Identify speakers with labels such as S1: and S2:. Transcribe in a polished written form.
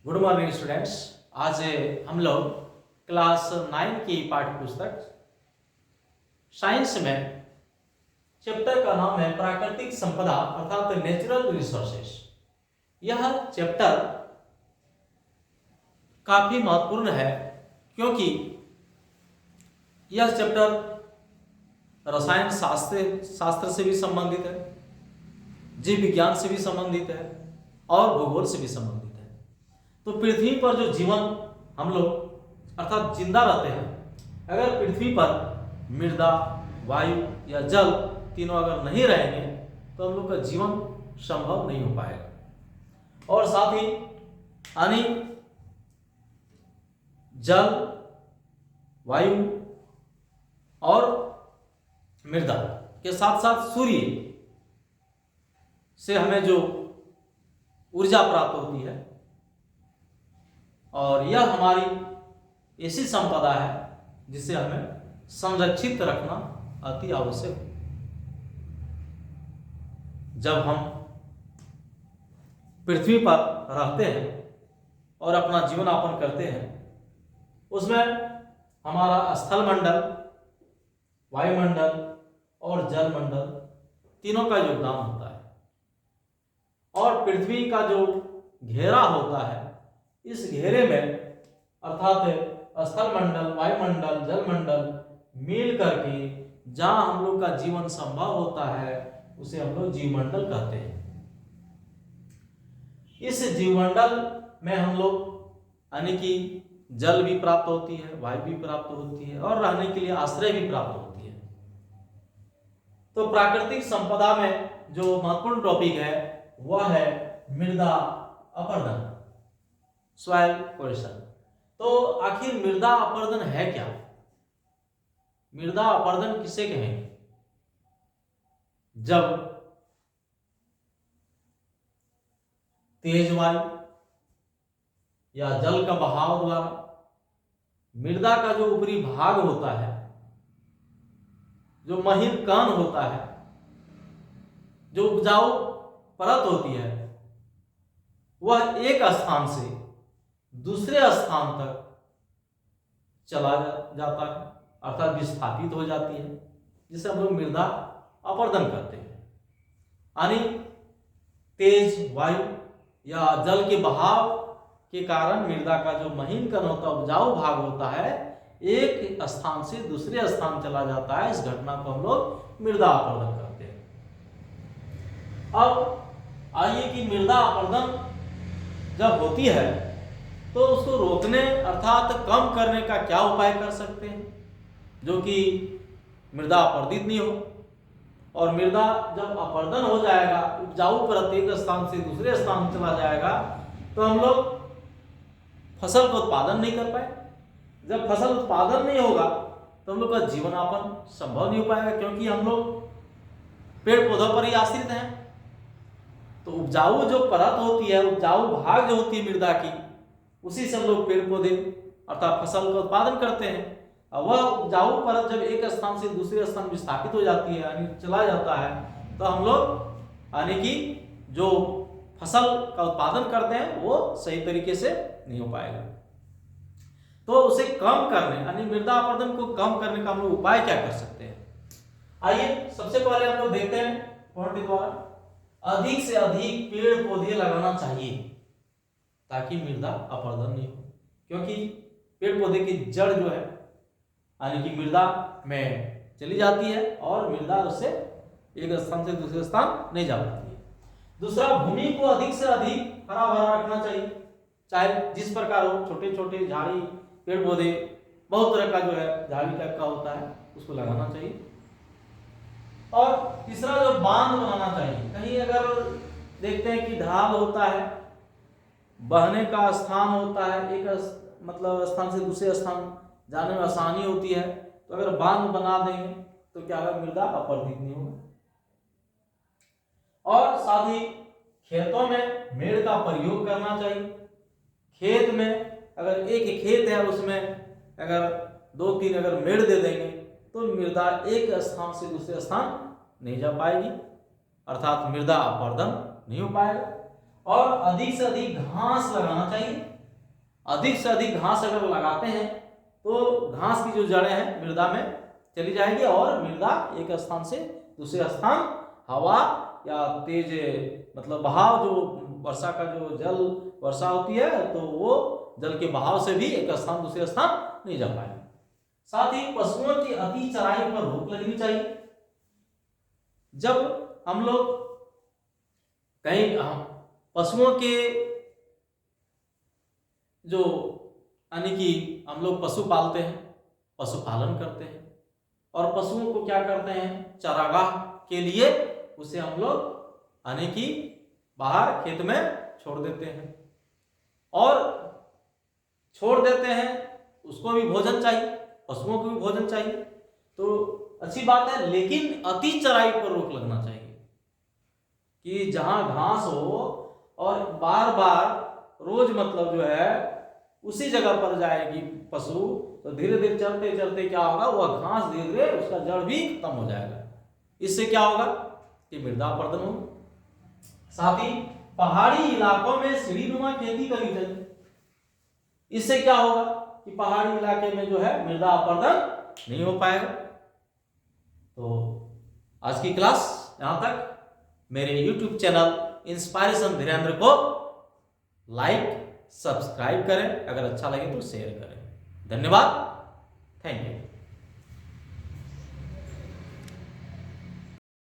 S1: Good morning students. आज हम लोग क्लास 9 की पाठ्य पुस्तक साइंस में चैप्टर का नाम है प्राकृतिक संपदा अर्थात नेचुरल रिसोर्सेस। यह चैप्टर काफी महत्वपूर्ण है क्योंकि यह चैप्टर रसायन शास्त्र से भी संबंधित है, जीव विज्ञान से भी संबंधित है और भूगोल से भी संबंधित है। तो पृथ्वी पर जो जीवन हम लोग अर्थात जिंदा रहते हैं, अगर पृथ्वी पर मृदा, वायु या जल तीनों अगर नहीं रहेंगे तो हम लोग का जीवन संभव नहीं हो पाएगा। और साथ ही यानी जल, वायु और मृदा के साथ साथ सूर्य से हमें जो ऊर्जा प्राप्त होती है और यह हमारी ऐसी संपदा है जिसे हमें संरक्षित रखना अति आवश्यक है। जब हम पृथ्वी पर रहते हैं और अपना जीवन यापन करते हैं, उसमें हमारा स्थलमंडल, वायुमंडल और जलमंडल तीनों का योगदान होता है। और पृथ्वी का जो घेरा होता है, इस घेरे में अर्थात स्थलमंडल, वायुमंडल, जलमंडल मिल करके जहां हम लोग का जीवन संभव होता है उसे हम लोग जीवमंडल कहते हैं। इस जीवमंडल में हम लोग यानी कि जल भी प्राप्त होती है, वायु भी प्राप्त होती है और रहने के लिए आश्रय भी प्राप्त होती है। तो प्राकृतिक संपदा में जो महत्वपूर्ण टॉपिक है वह है मृदा अपरदन, सॉइल पोर्शन। तो आखिर मृदा अपरदन है क्या? मृदा अपरदन किसे कहेंगे? जब तेज वायु या जल का बहाव द्वारा मृदा का जो ऊपरी भाग होता है, जो महीन कण होता है, जो उपजाऊ परत होती है, वह एक स्थान से दूसरे स्थान तक चला जाता है अर्थात विस्थापित हो जाती है, जिसे हम लोग मृदा अपरदन करते हैं। यानी तेज वायु या जल के बहाव के कारण मृदा का जो महीन कण होता है, उपजाऊ भाग होता है, एक स्थान से दूसरे स्थान चला जाता है। इस घटना को हम लोग मृदा अपरदन करते हैं। अब आइए कि मृदा अपरदन जब होती है तो उसको रोकने अर्थात कम करने का क्या उपाय कर सकते हैं जो कि मृदा अपरदित नहीं हो। और मृदा जब अपरदन हो जाएगा, उपजाऊ परत एक स्थान से दूसरे स्थान चला जाएगा, तो हम लोग फसल का उत्पादन नहीं कर पाए। जब फसल उत्पादन नहीं होगा तो हम लोग का जीवन यापन संभव नहीं हो पाएगा, क्योंकि हम लोग पेड़ पौधों पर ही आश्रित हैं। तो उपजाऊ जो परत होती है, उपजाऊ भाग जो होती है मृदा की, उसी से हम लोग पेड़ पौधे अर्थात फसल का उत्पादन करते हैं। और वह उपजाऊ परत जब एक स्थान से दूसरे स्थान विस्थापित हो जाती है यानी चला जाता है, तो हम लोग यानी कि जो फसल का उत्पादन करते हैं वो सही तरीके से नहीं हो पाएगा। तो उसे कम करने यानी मृदा अपरदन को कम करने का हम लोग उपाय क्या कर सकते हैं? आइए सबसे पहले हम लोग देखते हैं पॉइंट द्वारा, अधिक से अधिक पेड़ पौधे लगाना चाहिए ताकि मृदा अपरदन नहीं हो। क्योंकि पेड़ पौधे की जड़ जो है यानी कि मृदा में चली जाती है और मृदा उससे एक स्थान से दूसरे स्थान नहीं जा पाती है। दूसरा, भूमि को अधिक से अधिक हरा भरा रखना चाहिए, चाहे जिस प्रकार हो, छोटे छोटे झाड़ी, पेड़ पौधे, बहुत तरह का जो है झाड़ी टाइप का होता है, उसको लगाना चाहिए। और तीसरा, जो बांध बनाना चाहिए। कहीं अगर देखते हैं कि ढाल होता है, बहने का स्थान होता है, एक मतलब स्थान से दूसरे स्थान जाने में आसानी होती है, तो अगर बांध बना देंगे तो क्या होगा, मृदा अपरदित नहीं होगा। और साथ ही खेतों में मेड़ का प्रयोग करना चाहिए। खेत में अगर एक खेत है उसमें अगर 2-3 अगर मेड़ दे देंगे तो मृदा एक स्थान से दूसरे स्थान नहीं जा पाएगी, अर्थात मृदा अपरदन नहीं हो पाएगा। और अधिक से अधिक घास लगाना चाहिए अधिक से अधिक घास अगर लगाते हैं तो घास की जो जड़ें हैं मृदा में चली जाएगी और मृदा एक स्थान से दूसरे स्थान हवा या तेज मतलब बहाव, जो वर्षा का जो जल वर्षा होती है तो वो जल के बहाव से भी एक स्थान दूसरे स्थान नहीं जा पाएगा। साथ ही पशुओं की अति चराई पर रोक लगनी चाहिए। जब हम लोग कहीं पशुओं के जो यानी कि हम लोग पशु पालते हैं, पशुपालन करते हैं और पशुओं को क्या करते हैं, चारागाह के लिए उसे हम लोग यानी कि बाहर खेत में छोड़ देते हैं और छोड़ देते हैं, उसको भी भोजन चाहिए, पशुओं को भी भोजन चाहिए, तो अच्छी बात है। लेकिन अति चराई पर रोक लगना चाहिए कि जहां घास हो और बार बार रोज मतलब जो है उसी जगह पर जाएगी पशु, तो धीरे धीरे चलते चलते क्या होगा, वह घास धीरे धीरे उसका जड़ भी खत्म हो जाएगा। इससे क्या होगा कि मृदा अपरदन होगा। साथ ही पहाड़ी इलाकों में सीढ़ीनुमा खेती करनी चाहिए। इससे क्या होगा कि पहाड़ी इलाके में जो है मृदा अपरदन नहीं हो पाएगा। तो आज की क्लास यहां तक। मेरे YouTube चैनल इंस्पायरेशन धीरेन्द्र को लाइक सब्सक्राइब करें, अगर अच्छा लगे तो शेयर करें। धन्यवाद, थैंक यू।